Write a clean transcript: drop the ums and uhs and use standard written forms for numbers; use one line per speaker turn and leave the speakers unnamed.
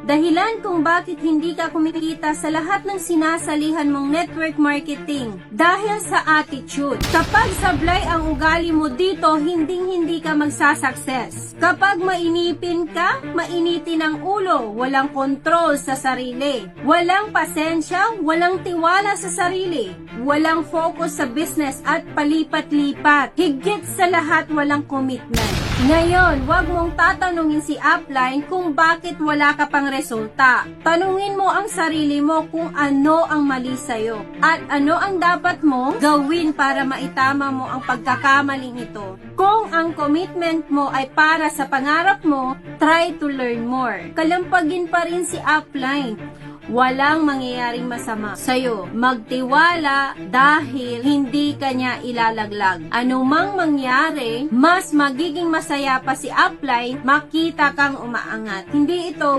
Dahilan kung bakit hindi ka kumikita sa lahat ng sinasalihan mong network marketing. Dahil sa attitude. Kapag sablay ang ugali mo dito, hindi ka magsasucess. Kapag mainipin ka, mainitin ang ulo, walang kontrol sa sarili. Walang pasensya, walang tiwala sa sarili. Walang focus sa business at palipat-lipat. Higit sa lahat, walang commitment. Ngayon, wag mong tatanungin si upline kung bakit wala ka pang resulta. Tanungin mo ang sarili mo kung ano ang mali sa'yo at ano ang dapat mo gawin para maitama mo ang pagkakamaling ito. Kung ang commitment mo ay para sa pangarap mo, try to learn more. Kalampagin pa rin si upline. Walang mangyayaring masama sa'yo. Magtiwala dahil hindi ka niya ilalaglag. Anumang mangyari, mas magiging masaya pa si upline, makita kang umaangat. Hindi ito